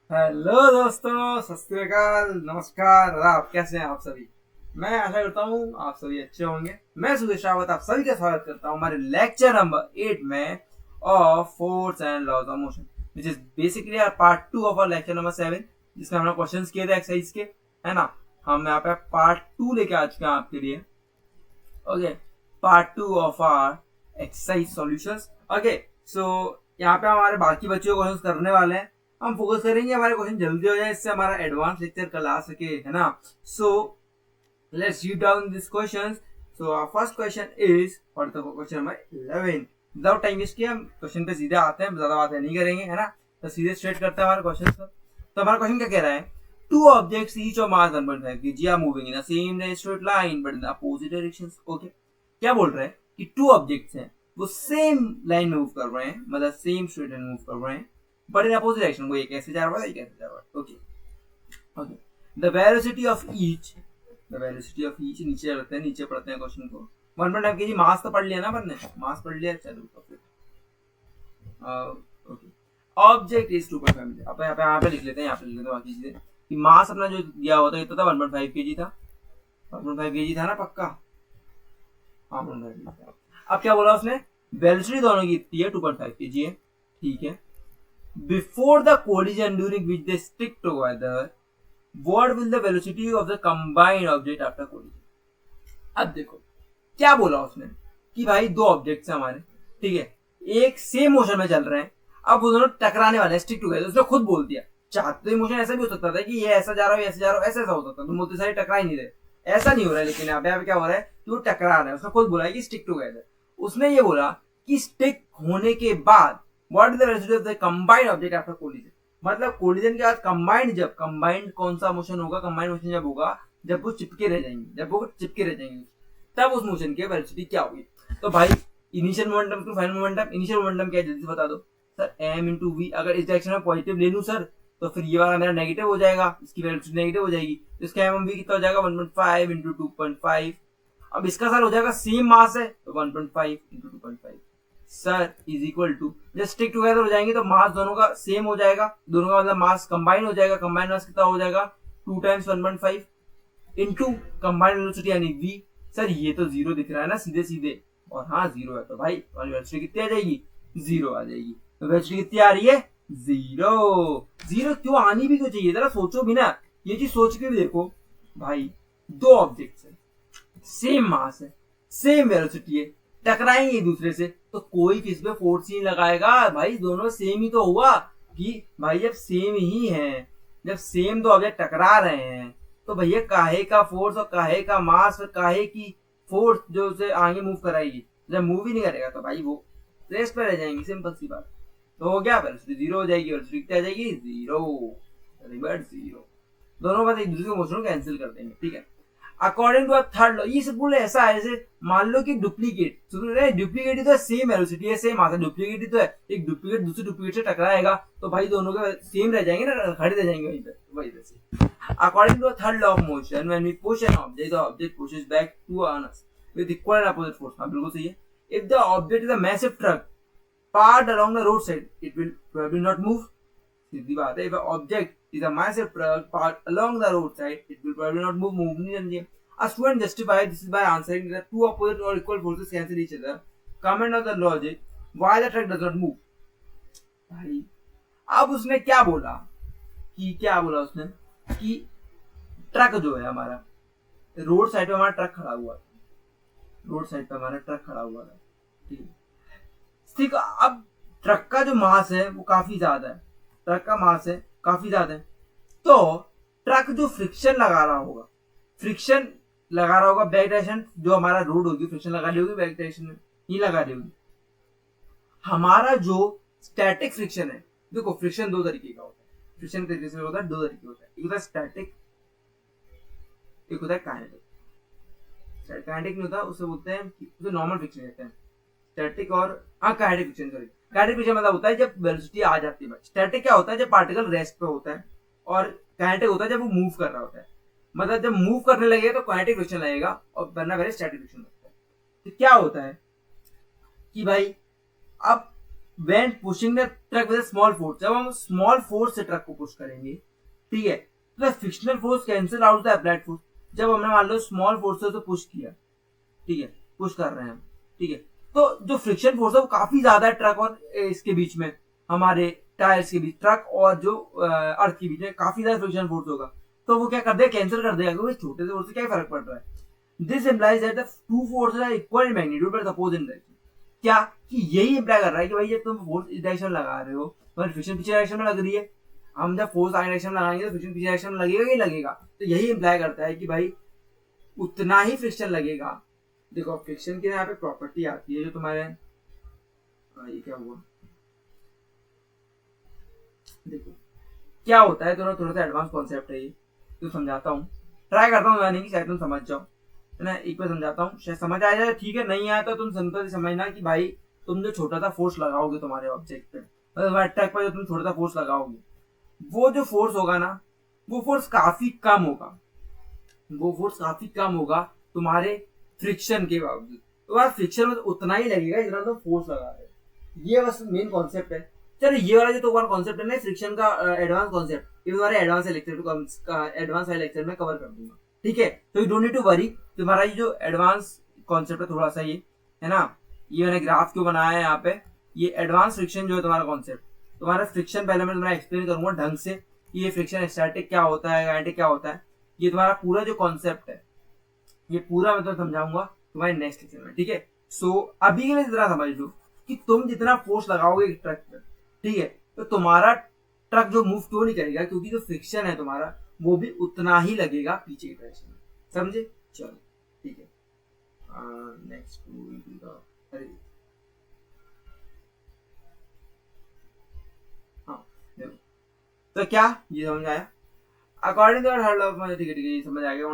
Hello दोस्तों, सत श्री अकाल, नमस्कार, आदाब। कैसे हैं आप सभी? मैं आशा करता हूँ आप सभी अच्छे होंगे। मैं सुदेश रावत आप सभी का स्वागत करता हूँ हमारे लेक्चर नंबर 8 में of force and laws of motion, which is basically our part 2 of our lecture number 7, जिसमें हमने क्वेश्चंस किए थे एक्सरसाइज के, है ना। हम यहाँ पे पार्ट 2 लेके आ चुके हैं आपके लिए। Okay, part 2 of our exercise solutions. Okay, so यहाँ पे हमारे बाकी बच्चों को क्वेश्चन करने वाले हैं। हम फोकस करेंगे हमारे क्वेश्चन जल्दी हो जाए, इससे हमारा एडवांस लेक्चर कल आ सके, है ना। So let's read down this questions. So our first question is for the question number 11। Without time waste किए हम क्वेश्चन पे सीधे आते हैं, ज्यादा बातें नहीं करेंगे, है ना। तो सीधे स्ट्रेट करते हैं हमारे क्वेश्चन पर। तो हमारा क्वेश्चन क्या कह रहा है? Two objects each of mass 1.5 kg are moving in the same straight line but in the opposite directions. Okay, क्या बोल रहे हैं कि टू ऑब्जेक्ट्स हैं, वो सेम लाइन में मूव कर रहे हैं, मतलब सेम स्ट्रेट लाइन मूव कर रहे हैं, बट इन अपोजिट डायरेक्शन। वो एक ऐसे जा रहा है, एक ऐसे जा रहा है। Okay okay, the velocity of each, the velocity of each, नीचे रखते हैं, नीचे पढ़ते हैं क्वेश्चन को। 1.5 kg मास तो पढ़ लिया ना अपन ने, मास पढ़ लिया। चलो तो फिर ओके, ऑब्जेक्ट इज 2.5 मीटर। अब यहाँ पे लिख लेते हैं, यहाँ पे लिख लेते हैं बाकी चीजें कि मास अपना जो दिया होता है, इतना था 1.5 kg था, 1.5 kg था ना पक्का। हाँ, 1.5 kg था। अब क्या बोला उसने? वेलोसिटी दोनों की इतनी है, 2.5 kg है, ठीक है। Before the collision during which they stick together, what will the velocity of the combined object after collision? अब देखो क्या बोला उसने कि भाई दो ऑब्जेक्ट्स हैं हमारे, ठीक है, एक सेम मोशन में चल रहे हैं। अब वो दोनों टकराने वाले हैं, स्टिक टुगेदर। उसने खुद बोल दिया। चाहते तो मोशन ऐसा भी हो सकता था कि ये ऐसा जा रहा है, ऐसे जा रहा है, ऐसा ऐसा हो सकता, तुम बोलते सारे टकरा ही नहीं रहे। ऐसा नहीं हो रहा है, लेकिन यहाँ पे क्या हो रहा है कि वो टकरा रहा है। उसने खुद बोला कि स्टिक टुगेदर। उसने ये बोला कि स्टिक होने के बाद what is the velocity of the combined object after collision, मतलब कोलिजन के बाद कंबाइंड, जब कंबाइंड कौन सा मोशन होगा? कंबाइंड मोशन जब होगा जब वो चिपके रह जाएंगे, जब वो चिपके रह जाएंगे, तब उस मोशन की वेलोसिटी क्या होगी। तो भाई initial momentum to final momentum, initial momentum क्या है जल्दी से बता दो सर। m इंटू वी, अगर इस डायरेक्शन में पॉजिटिव ले लूं सर, तो फिर ये वाला मेरा नेगेटिव हो जाएगा, इसकी वेलोसिटी नेगेटिव हो जाएगी। तो इसका एम वी कितना हो जाएगा? 1.5 इंटू 2.5। अब इसका सर हो जाएगा सेम मास है, तो 1.5 into 2.5 sir is equal to, जब स्टिक टुगेदर हो जाएंगे तो मास दोनों का सेम हो जाएगा, दोनों का मतलब मास कंबाइन हो जाएगा। कंबाइन मास कितना हो जाएगा? 2 टाइम्स 1.5 इंटू कंबाइंड वेलोसिटी यानी वी। सर ये तो जीरो दिख रहा है ना सीधे सीधे, और हाँ जीरो है, तो भाई वेलोसिटी कितनी आ जाएगी? जीरो आ जाएगी। तो वेलोसिटी कितनी आ रही है? जीरो। जीरो क्यों आनी भी क्यों चाहिए, जरा सोचो भी ना, ये चीज सोच के भी देखो भाई। दो ऑब्जेक्ट्स है, सेम मास है, सेम वेलोसिटी है, टकराएंगे एक दूसरे से, तो कोई किस पे फोर्स नहीं लगाएगा भाई, दोनों सेम ही तो हुआ कि भाई जब सेम ही है, जब सेम दो ऑब्जेक्ट टकरा रहे हैं, तो भैया काहे का फोर्स और काहे का मास और काहे की फोर्स जो उसे आगे मूव कराएगी। जब मूव ही नहीं करेगा तो भाई वो रेस्ट पे रह जाएंगी, सिंपल सी बात। तो हो गया, वेलोसिटी जीरो हो जाएगी, वेलोसिटी कितनी आ जाएगी? Zero, revert zero. दोनों बात एक दूसरे को मोशन कैंसिल कर देंगे, ठीक है। अकॉर्डिंग टू थर्ड लॉ, ये सब बोले ऐसा है जैसे मान लो कि डुप्लीकेट, डुप्लीकेट ही तो सेम वेलोसिटी है, सेम मास है, डुप्लीकेट ही तो है। एक डुप्लीकेट दूसरे डुप्लीकेट से टकराएगा तो भाई दोनों के सेम रह जाएंगे ना, खड़े रह जाएंगे वहीं पे, वही वैसे। According to third law of motion, when we push an object, the object pushes back to us with equal and opposite force. हाँ बिल्कुल सही है। If the object is a massive truck parked along the road side, it will probably not move. सीधी बात है, if object is a massive truck parked along the roadside, it will probably not move, move नहीं करनी है। A student justify this is by answering that two opposite or equal forces cancel each other. Comment on the logic why the truck does not move. भाई अब उसने क्या बोला कि, क्या बोला उसने कि ट्रक जो है हमारा, रोड साइड पे हमारा ट्रक खड़ा हुआ था, रोड साइड पे हमारा ट्रक खड़ा हुआ था, ठीक है। ठीक, अब ट्रक का जो मास है वो काफी ज्यादा है, ट्रक का मास है काफी ज्यादा है, तो ट्रक जो फ्रिक्शन लगा रहा होगा, फ्रिक्शन लगा रहा होगा बैक डायरेक्शन, जो हमारा रोड होगी फ्रिक्शन लगा रही होगी बैक डायरेक्शन में, नहीं लगा रही होगी। हमारा जो स्टैटिक फ्रिक्शन है, देखो फ्रिक्शन दो तरीके का होता है, फ्रिक्शन तरीके से होता है, दो तरीके होता है, एक होता है स्टैटिक, एक होता है काइनेटिक। काइनेटिक नहीं होता, उसे बोलते हैं, उसे नॉर्मल फ्रिक्शन कहते हैं, स्टैटिक और हाँ kinetic friction, sorry kinetic friction मतलब होता है जब वेलोसिटी आ जाती है। स्टैटिक क्या होता है? जब पार्टिकल रेस्ट पे होता है, और काइनेटिक होता है जब वो मूव कर रहा होता है, मतलब जब मूव करने लगेगा तो काइनेटिक फ्रिक्शन लगेगा और वरना स्टैटिक फ्रिक्शन लगता है। तो क्या होता है कि भाई अब when pushing the truck with small force, जब हम स्मॉल फोर्स से ट्रक को पुश करेंगे, ठीक है, तो frictional force cancel out the applied force. जब हमने मान लो स्मॉल फोर्स से पुश किया, ठीक है, पुश कर रहे हैं हम, ठीक है, तो जो फ्रिक्शन फोर्स है वो काफी ज्यादा है ट्रक और इसके बीच में, हमारे टायर्स के बीच, ट्रक और जो अर्थ के बीच में काफी ज्यादा फ्रिक्शन फोर्स होगा, तो वो क्या कर देगा, कैंसिल कर देगा, क्योंकि छोटे से फोर्स से क्या फर्क पड़ रहा है। This implies that the two forces are equal in magnitude but opposite direction. क्या कि यही इम्प्लाई कर रहा है कि भाई जब तुम फोर्स इस डायरेक्शन लगा रहे हो तो फ्रिक्शन पीछे डायरेक्शन में लग रही है, हम जब फोर्स आगे डायरेक्शन में लगाएंगे तो फ्रिक्शन पीछे डायरेक्शन में लगेगा ही लगेगा। तो यही इम्प्लाई करता है कि भाई उतना ही फ्रिक्शन लगेगा। देखो फ्रिक्शन की यहाँ पे प्रॉपर्टी आती है जो तुम्हारे, ये क्या हुआ, देखो क्या होता है, थोड़ा सा एडवांस कॉन्सेप्ट है ये, तो समझाता हूँ, ट्राई करता हूँ बताने की, शायद तुम समझ जाओ, है ना। एक बार समझाता हूँ, शायद समझ आ जाए, ठीक है, नहीं आया तो तुम सिंपल समझना कि भाई तुम जो छोटा सा फोर्स लगाओगे तुम्हारे ऑब्जेक्ट पे, मतलब ट्रक पर जो तुम छोटा सा फोर्स लगाओगे, वो जो फोर्स होगा ना, वो फोर्स काफी कम होगा, वो फोर्स काफी कम होगा तुम्हारे फ्रिक्शन के बावजूद। तुम्हारा फ्रिक्शन में उतना ही लगेगा जितना तुम फोर्स लगा रहे हो। ये बस मेन कॉन्सेप्ट है। चलो ये वाला जो तुम्हारा कॉन्सेप्ट है ना फ्रिक्शन का, एडवांस कॉन्सेप्ट, ये तुम्हारे एडवांस वाले लेक्चर में कवर कर दूंगा, ठीक है। तो you don't need to worry, तुम्हारा ये जो एडवांस कॉन्सेप्ट है थोड़ा सा ये, है ना, ये मैंने ग्राफ क्यों बनाया है यहाँ पे, ये एडवांस फ्रिक्शन जो है तुम्हारा कॉन्सेप्ट, तुम्हारा फ्रिक्शन पहले मैं तुम्हारा एक्सप्लेन करूंगा ढंग से, ये फ्रिक्शन स्टैटिक क्या होता है, काइनेटिक क्या होता है, ये तुम्हारा पूरा जो कॉन्सेप्ट है ये पूरा मैं तो समझाऊंगा तुम्हारे नेक्स्ट लेक्चर में, ठीक है। सो अभी के लिए इतना समझ लो कि तुम जितना फोर्स लगाओगे ट्रक पर, ठीक है, तो तुम्हारा ट्रक जो मूव क्यों नहीं करेगा, क्योंकि जो फ्रिक्शन है तुम्हारा वो भी उतना ही लगेगा पीछे की डायरेक्शन में, समझे। चलो ठीक है, नेक्स्ट अरे हाँ देखो, तो क्या ये समझ आया, according to third law of, ठीक है ये समझ आ गया,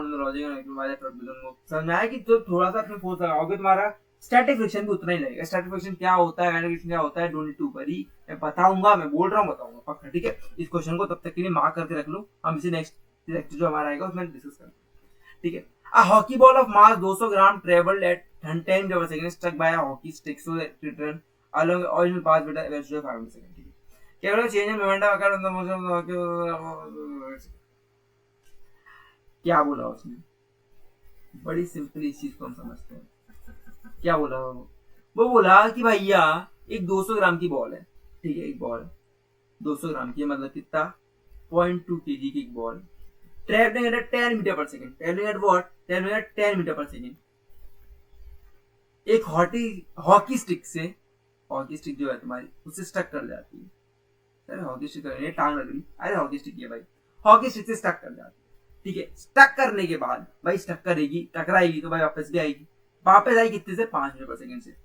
समझ आया कि तो थोड़ा सा अपने फोर्स लगाओगे तुम्हारा स्टैटिक फ्रिक्शन भी उतना ही लगेगा। स्टैटिक फ्रिक्शन क्या होता है, काइनेटिक फ्रिक्शन क्या होता है, डोंट नीड टू वरी, मैं बताऊंगा, मैं बोल रहा हूँ बताऊंगा पक्का, ठीक है। इस क्वेश्चन को तब तक के लिए मार्क करके रख लो, हम इसे नेक्स्ट लेक्चर जो हमारा आएगा उसमें डिस्कस करेंगे, ठीक है। A hockey ball of mass 200 gram traveled at 10 meters per second struck by a hockey stick so that return along the original path with a velocity of 5 seconds, ठीक है। क्या बोला, चेंज इन मोमेंटम अगर the motion, क्या बोला उसने, बड़ी simple इस चीज को हम समझते हैं। क्या बोला वो बोला कि भैया एक 200 ग्राम की बॉल है, ठीक है, एक बॉल 200 ग्राम की, मतलब कितना, 0.2 kg की एक ball, travelling at 10 metre per second, travelling at what, travelling at 10 metre per second, एक हॉकी स्टिक से, हॉकी स्टिक जो है तुम्हारी उससे स्टक कर जाती है, अरे हॉकी स्टिक ये टांग लग रही, अरे हॉकी स्टिक है भाई, हॉकी स्टिक से स्टक कर जाती है, ठीक है। स्टक करने के बाद भाई स्टक करेगी, टकराएगी तो भाई वापस भी आएगी, वापस आएगी कितने से, 5 मीटर पर सेकंड से।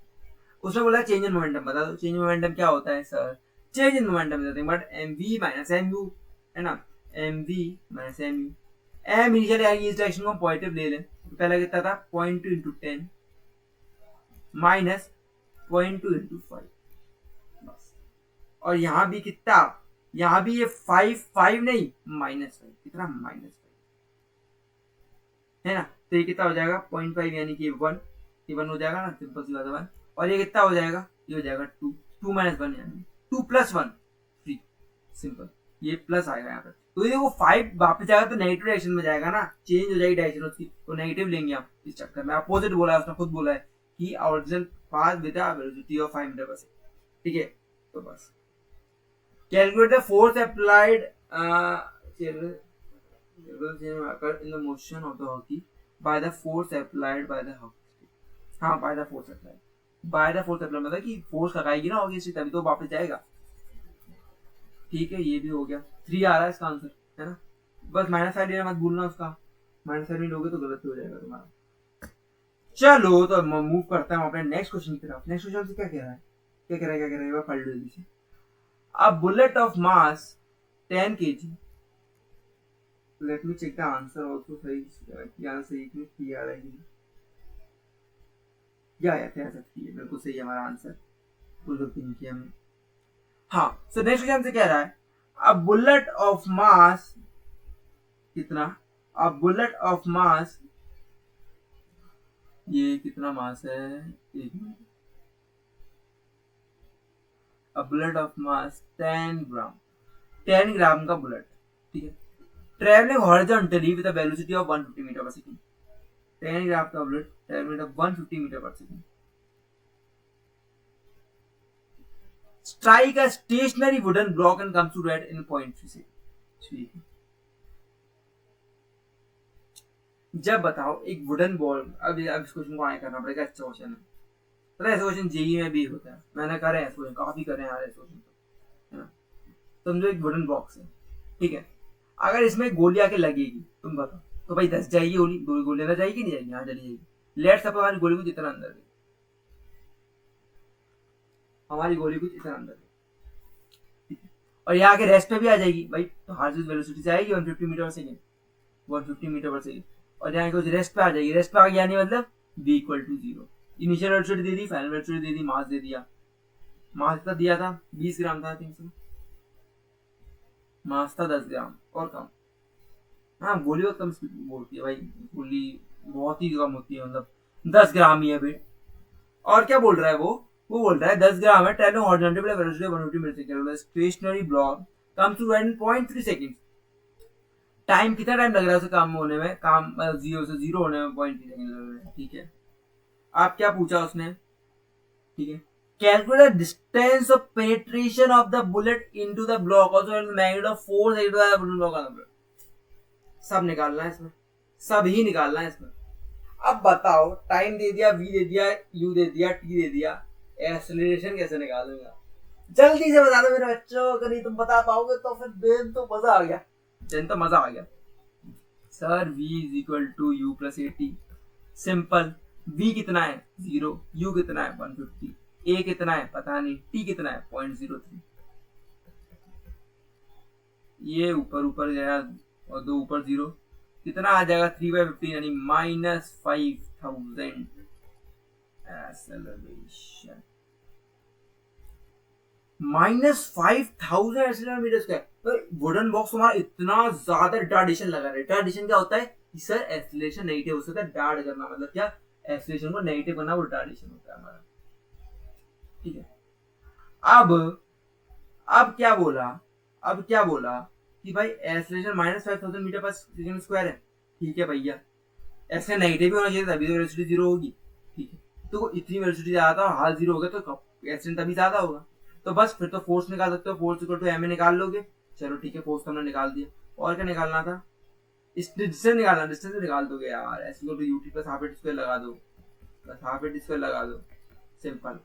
उसने बोला चेंज इन मोमेंटम बता दो, चेंज इन मोमेंटम क्या होता है sir, change in momentum but mv minus mu, है ना, mv minus mu, M initial इस डायरेक्शन को हम पॉजिटिव ले लें, तो पहला कितना था 0.2 इंटू 10 माइनस 0.2 इंटू 5 बस, और यहाँ भी कितना, यहाँ भी ये 5 नहीं -5, कितना -5, है ना, तो ये कितना हो जाएगा 0.5 यानी कि 1, ये 1 हो जाएगा ना, सिंपल सी बात है 1, और ये कितना हो जाएगा, ये हो जाएगा 2 माइनस 1 यानी 2 प्लस 1 3, सिंपल, ये प्लस आएगा यहाँ पर, तो ये वो 5 वापस जाएगा तो नेगेटिव डायरेक्शन में जाएगा ना, चेंज हो जाएगी डायरेक्शन उसकी, तो नेगेटिव लेंगे हम इस चक्कर में। अपोजिट बोला है उसने, खुद बोला है कि original path with the velocity of 5 metre per second, ठीक है। तो बस calculate the force applied in the motion of the hockey by the force applied by the hockey stick, हाँ by the force applied, by the force applied मतलब कि force लगाएगी ना hockey stick तभी तो वापस जाएगा, ठीक है। ये भी हो गया, 3 आ रहा है इसका आंसर, है ना, बस माइनस साइड लेना मत भूलना, उसका माइनस साइड नहीं लोगे तो गलत हो जाएगा तुम्हारा। चलो तो मूव करता हूँ अपने नेक्स्ट क्वेश्चन की तरफ। नेक्स्ट क्वेश्चन से क्या कह रहा है, क्या कह रहा है, पढ़ लो जल्दी से। A bullet of mass 10 kg, let me check the answer also, सही आंसर सही कि नहीं आ रहा है कि या क्या सकती है, बिल्कुल सही हमारा आंसर, कोई गलती नहीं किया हमने। हाँ, सो नेक्स्ट क्वेश्चन से कह रहा है अ बुलेट ऑफ मास कितना, अ बुलेट ऑफ मास, ये कितना मास है, 1 minute, a bullet of mass 10 gram, 10 gram का बुलेट, ठीक है, travelling horizontally with a velocity of 150 metre per second, 10 gram का bullet travelling with 150 metre per second, strike a stationary wooden block and comes to rest in 0.3 seconds, ठीक है। जब बताओ एक wooden ball, अब इस क्वेश्चन को आए करना पड़ेगा, अच्छा क्वेश्चन है, पता है ऐसे क्वेश्चन जेईई में भी होता है, मैंने करे हैं क्वेश्चन, काफी करे हैं यार ऐसे क्वेश्चन, है ना। समझो एक वुडन बॉक्स है, ठीक है, अगर इसमें गोली आके लगेगी, तुम बताओ, तो भाई 10 जाएगी गोली, दो गोली अंदर जाएगी नहीं जाएगी, यहाँ चली जाएगी। लेट सपोज हमारी गोली कुछ इतना अंदर गई, हमारी गोली कुछ इतना अंदर गई, ठीक है, और यहाँ के रेस्ट पे भी आ जाएगी भाई, तो हर चीज वेलोसिटी से आएगी 150 मीटर पर सेकेंड, 150 मीटर पर सेकेंड, और यहाँ कुछ रेस्ट पे आ जाएगी, रेस्ट पे आ गया नहीं मतलब v equal to 0, initial velocity दे दी, फाइनल वेलोसिटी दे दी, मास दे दिया, मास कितना दिया था 20 ग्राम था, आई थिंक सो, मास था 10 ग्राम और कम, हाँ गोली बहुत कम स्पीड बोलती है भाई, गोली बहुत ही कम होती है, मतलब 10 ग्राम ही है भाई। और क्या बोल रहा है वो बोल रहा है 10 ग्राम है, travelling horizontally with velocity 150 metre per second, stationary block comes to and 0.3 seconds, time कितना टाइम लग रहा है उसे काम होने में, काम 0 से 0 होने में 0.3 सेकंड लग रहे हैं, ठीक है। आप क्या पूछा उसने, ठीक है, calculate the distance of penetration of the bullet into the block, also the magnitude of force act by the block on the bullet, सब निकालना है इसमें, सब ही निकालना है इसमें। अब बताओ, टाइम दे दिया, v दे दिया, u दे दिया, t दे दिया, एक्सेलरेशन कैसे निकालूंगा, जल्दी से बता दो मेरे बच्चों, अगर नहीं तुम बता पाओगे तो फिर बेन तो मजा आ गया, जन तो मजा आ गया। Sir v is equal to U plus A T, simple, v कितना है 0, u कितना है 150, a कितना है पता नहीं, t कितना है 0.03, ये ऊपर ऊपर गया और दो ऊपर 0, कितना आ जाएगा 3/15 यानी -5000 एक्सेलरेशन, -5000 एक्सेलरेशन मीटर स्क्वायर। तो वुडन बॉक्स हमारा इतना ज्यादा रिटार्डेशन लगा, रिटार्डेशन क्या होता है कि सर एक्सेलरेशन नेगेटिव हो सकता है, डार्ड करना मतलब क्या, एक्सेलरेशन को नेगेटिव करना, वो रिटार्डेशन होता है हमारा, ठीक है। अब क्या बोला कि भाई acceleration -5000 metre per second square है, ठीक है भैया, एक्सेलरेशन नेगेटिव भी होना चाहिए तभी तो वेलोसिटी 0 होगी, ठीक है, तो इतनी वेलोसिटी ज्यादा और हाल 0 हो गया तो एक्सेलरेशन तभी ज्यादा होगा, तो बस फिर तो फोर्स निकाल सकते हो, force equal to M A निकाल लोगे, चलो ठीक है, फोर्स तो हमने निकाल दिया, और क्या निकालना था, इस डिस्टेंस निकालना, डिस्टेंस निकाल दोगे यार, S equal to UT plus half AT square लगा दो, प्लस हाफ एट स्क्वायर लगा दो, सिंपल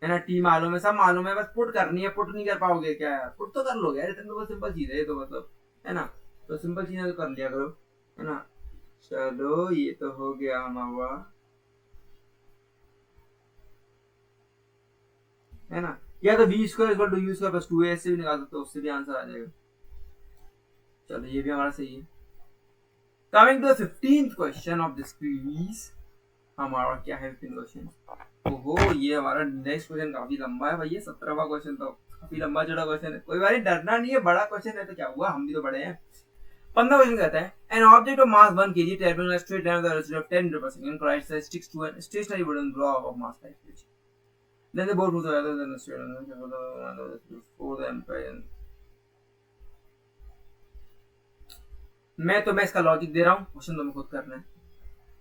है ना, टी मालूम है, सब मालूम है, बस पुट करनी है, पुट नहीं कर पाओगे क्या यार, पुट तो कर लोगे यार, इतना तो सिंपल चीज है ये तो, मतलब है ना, तो सिंपल चीजें तो कर लिया करो, है ना। चलो ये तो हो गया हमारा, है ना, या तो v square equal to u square plus 2a से भी निकाल सकते हो, उससे भी आंसर आ जाएगा, चलो ये भी हमारा सही है। Coming to the 15th question of this quiz, हमारा क्या है 15 क्वेश्चन, ओहो ये हमारा नेक्स्ट क्वेश्चन काफी लंबा है भैया, 17वां क्वेश्चन तो काफी लंबा चौड़ा क्वेश्चन है, कोई बात नहीं, डरना नहीं है, बड़ा क्वेश्चन है तो क्या हुआ, हम भी तो बड़े हैं। 15 क्वेश्चन कहता है, an object of mass 1 kg traveling at straight line with a velocity of 10 meter per second collides and sticks to a stationary wooden block of mass 5 kg. Then they both move together than the straight line for the empire. मैं इसका logic दे रहा हूँ, question तुम्हें खुद करना है।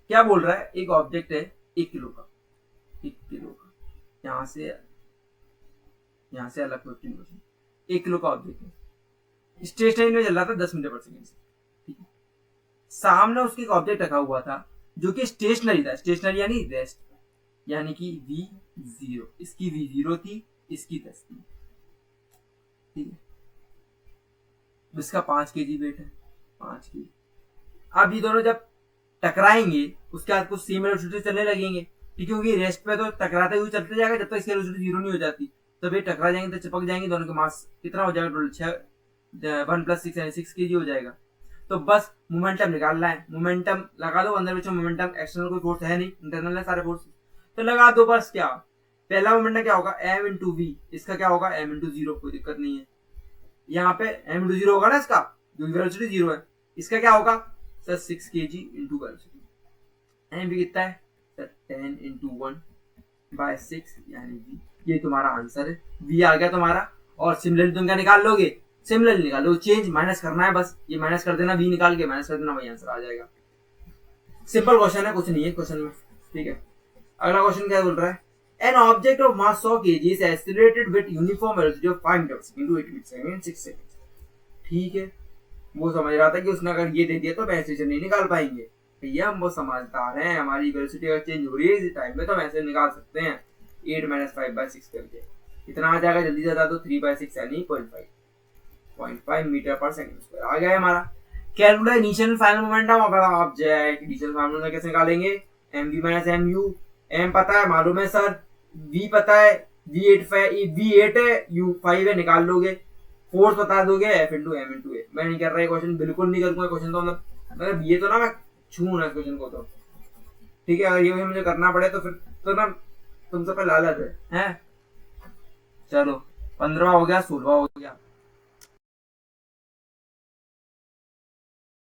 क्या बोल रहा है, एक ऑब्जेक्ट है 1 किलो का, 1 किलो का, यहाँ से अलग क्वेश्चन, 1 किलो का ऑब्जेक्ट है, स्टेशनरी में चल रहा था 10 मीटर पर सेकेंड से, ठीक है, सामने उसके एक ऑब्जेक्ट रखा हुआ था जो कि स्टेशनरी था, स्टेशनरी यानी रेस्ट, यानी कि v0, इसकी v0 थी, इसकी 10 थी, ठीक है, इसका 5 kg वेट है, 5 kg। अब ये दोनों जब टकराएंगे उसके बाद कुछ सेम वेलोसिटी चलने लगेंगे, ठीक है, क्योंकि रेस्ट पे तो टकराते हुए चलते जाएगा जब तक इसकी वेलोसिटी 0 नहीं हो जाती, तब ये टकरा जाएंगे तो चिपक जाएंगे, दोनों का मास कितना हो जाएगा टोटल 1 + 6 यानी 6 kg हो जाएगा। तो बस मोमेंटम निकालना है, मोमेंटम लगा दो, अंदर पीछे मोमेंटम, एक्सटर्नल कोई फोर्स है नहीं, इंटरनल है सारे फोर्स, तो लगा दो बस। क्या पहला मोमेंटम क्या होगा, m × v, इसका क्या होगा m × 0, कोई दिक्कत नहीं है, यहाँ पे m × 0 होगा ना इसका, जो वेलोसिटी 0 है, इसका क्या होगा सर 6 kg × वेलोसिटी, m भी कितना है सर 10 × 1 बाय 6 यानी v, ये तुम्हारा आंसर है, v आ गया तुम्हारा। और सिमिलरली तुम क्या निकाल लोगे, सिमिलरली निकालो, चेंज माइनस करना है बस, ये माइनस कर देना, v निकाल के माइनस कर देना, वही आंसर आ जाएगा। सिंपल क्वेश्चन है, कुछ नहीं है क्वेश्चन में, ठीक है। अगला क्वेश्चन क्या बोल रहा है, an object of mass 100 kg is accelerated with uniform velocity of 5 metre into 8 metre second 6 second. ठीक है, वो समझ रहा था कि उसने अगर ये दे दिया तो वैसे नहीं निकाल पाएंगे, भैया हम वो समझदार हैं, हमारी वेलोसिटी अगर चेंज हो रही है इस टाइम में तो वैसे निकाल सकते हैं 8 - 5/6 करके। कितना आ जाएगा जल्दी से बता दो, 3/6 यानी 0.5 मीटर पर सेकंड स्क्वायर आ गया हमारा। Calculate initial final momentum of object, initial final momentum कैसे निकालेंगे, mv - mu, m पता है मालूम है सर, v पता है, v8 है, u5 है, निकाल लोगे, फोर्स बता दोगे, f * m * a। मैं नहीं कर रहा क्वेश्चन, बिल्कुल नहीं करूंगा क्वेश्चन, तो मतलब ये तो ना मैं छू ना क्वेश्चन को, तो ठीक है, अगर ये मुझे करना पड़े तो फिर तो ना तुमसे पे लालच है। चलो 15वां हो गया, 16वां हो गया।